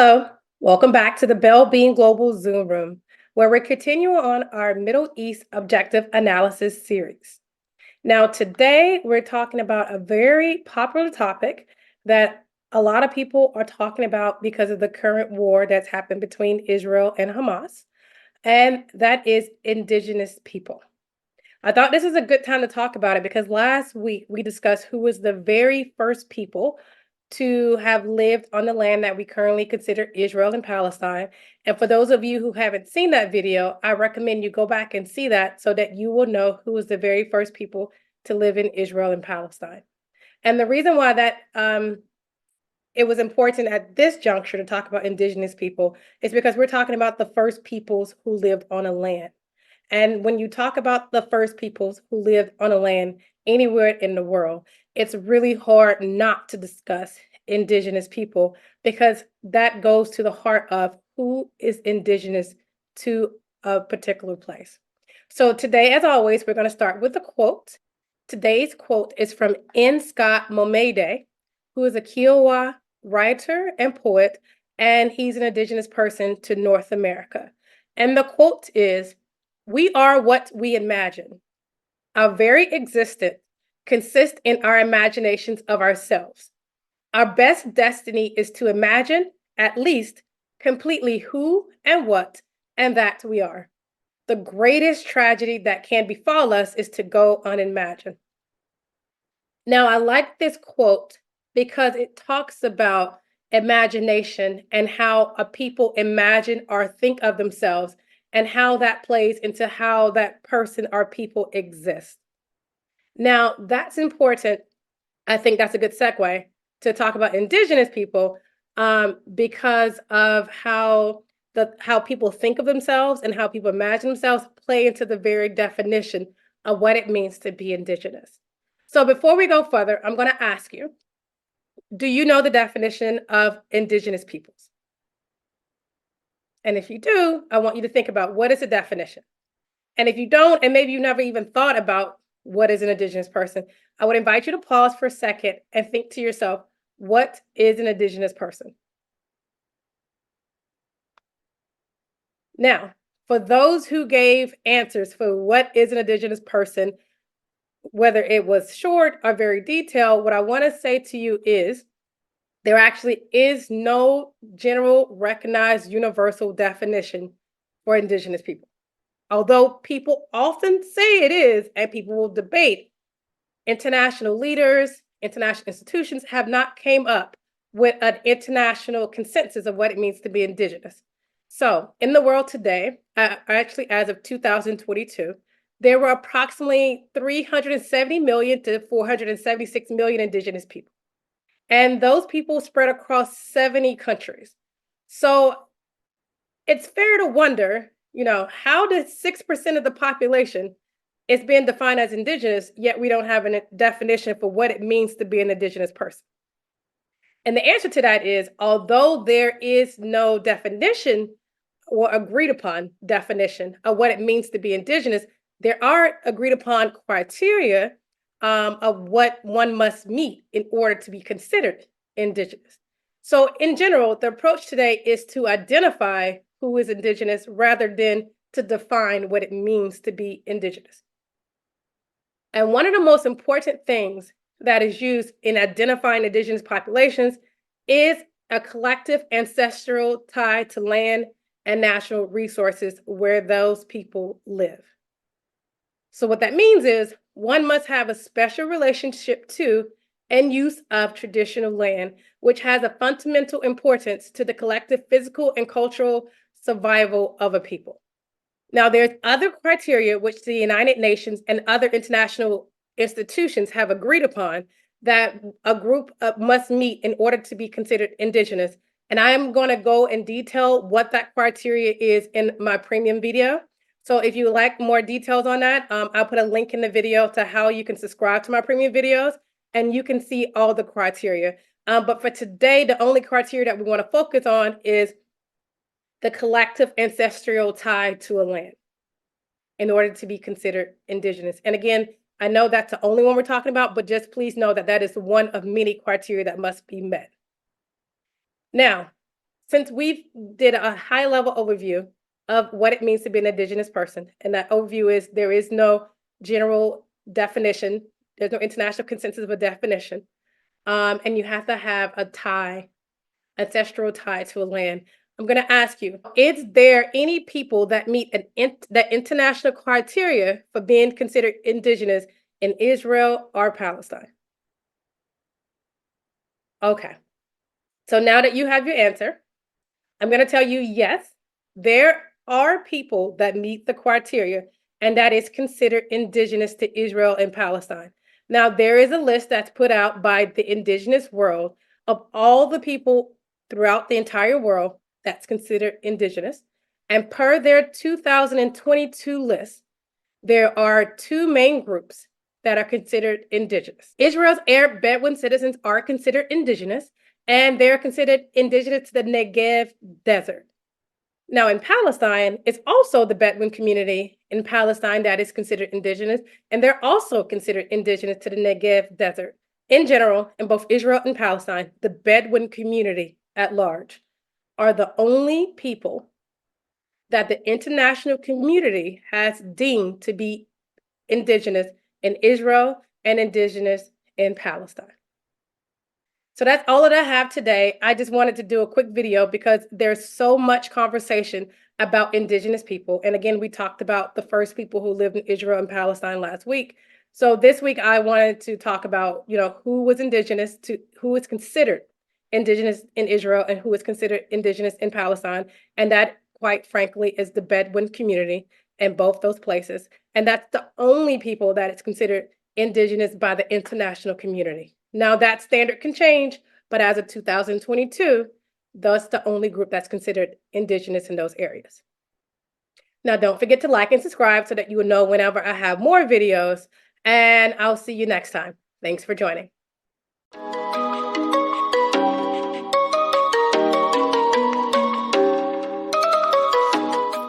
Hello, welcome back to the Bell Being Global Zoom Room, where we're continuing on our Middle East Objective Analysis series. Now, today we're talking about a very popular topic that a lot of people are talking about because of the current war that's happened between Israel and Hamas, and that is Indigenous people. I thought this is a good time to talk about it because last week we discussed who was the very first people to have lived on the land that we currently consider Israel and Palestine. And for those of you who haven't seen that video, I recommend you go back and see that so that you will know who was the very first people to live in Israel and Palestine. And the reason why that it was important at this juncture to talk about Indigenous people is because we're talking about the first peoples who lived on a land. And when you talk about the first peoples who lived on a land anywhere in the world, it's really hard not to discuss Indigenous people because that goes to the heart of who is Indigenous to a particular place. So today, as always, we're going to start with a quote. Today's quote is from N. Scott Momaday, who is a Kiowa writer and poet, and he's an Indigenous person to North America. And the quote is, "We are what we imagine. Our very existence consists in our imaginations of ourselves. Our best destiny is to imagine, at least, completely who and what and that we are. The greatest tragedy that can befall us is to go unimagined." Now, I like this quote because it talks about imagination and how a people imagine or think of themselves and how that plays into how that person or people exists. Now, that's important. I think that's a good segue to talk about Indigenous people because of how people think of themselves and how people imagine themselves play into the very definition of what it means to be Indigenous. So before we go further, I'm going to ask you, do you know the definition of Indigenous peoples? And if you do, I want you to think about what is the definition. And if you don't, and maybe you never even thought about what is an Indigenous person, I would invite you to pause for a second and think to yourself, what is an Indigenous person? Now, for those who gave answers for what is an Indigenous person, whether it was short or very detailed, what I want to say to you is there actually is no general recognized universal definition for Indigenous people. Although people often say it is, and people will debate, international leaders, international institutions have not came up with an international consensus of what it means to be Indigenous. So in the world today, actually as of 2022, there were approximately 370 million to 476 million Indigenous people. And those people spread across 70 countries. So it's fair to wonder, how does 6% of the population is being defined as Indigenous, yet we don't have a definition for what it means to be an Indigenous person? And the answer to that is, although there is no definition or agreed upon definition of what it means to be Indigenous, there are agreed upon criteria of what one must meet in order to be considered Indigenous. So, in general, the approach today is to identify who is Indigenous rather than to define what it means to be Indigenous. And one of the most important things that is used in identifying Indigenous populations is a collective ancestral tie to land and natural resources where those people live. So, what that means is one must have a special relationship to and use of traditional land, which has a fundamental importance to the collective physical and cultural survival of a people. Now, there's other criteria which the United Nations and other international institutions have agreed upon that a group must meet in order to be considered Indigenous. And I am going to go in detail what that criteria is in my premium video. So if you like more details on that, I'll put a link in the video to how you can subscribe to my premium videos and you can see all the criteria. But for today, the only criteria that we want to focus on is the collective ancestral tie to a land in order to be considered Indigenous. And again, I know that's the only one we're talking about, but just please know that that is one of many criteria that must be met. Now, since we did a high level overview of what it means to be an Indigenous person, and that overview is there is no general definition, there's no international consensus of a definition, and you have to have a tie, ancestral tie to a land. I'm going to ask you: is there any people that meet that international criteria for being considered Indigenous in Israel or Palestine? Okay. So now that you have your answer, I'm going to tell you yes, there are people that meet the criteria and that is considered indigenous to Israel and Palestine. Now, there is a list that's put out by the Indigenous World of all the people throughout the entire world that's considered indigenous. And per their 2022 list, there are two main groups that are considered indigenous. Israel's Arab Bedouin citizens are considered indigenous, and they're considered indigenous to the Negev desert. Now, in Palestine, it's also the Bedouin community in Palestine that is considered indigenous, and they're also considered indigenous to the Negev desert. In general, in both Israel and Palestine, the Bedouin community at large are the only people that the international community has deemed to be indigenous in Israel and indigenous in Palestine. So that's all that I have today. I just wanted to do a quick video because there's so much conversation about indigenous people. And again, we talked about the first people who lived in Israel and Palestine last week. So this week I wanted to talk about, who was indigenous to who is considered indigenous in Israel and who is considered indigenous in Palestine. And that, quite frankly, is the Bedouin community in both those places. And that's the only people that is considered indigenous by the international community. Now that standard can change, but as of 2022, that's the only group that's considered indigenous in those areas. Now, don't forget to like and subscribe so that you will know whenever I have more videos, and I'll see you next time. Thanks for joining.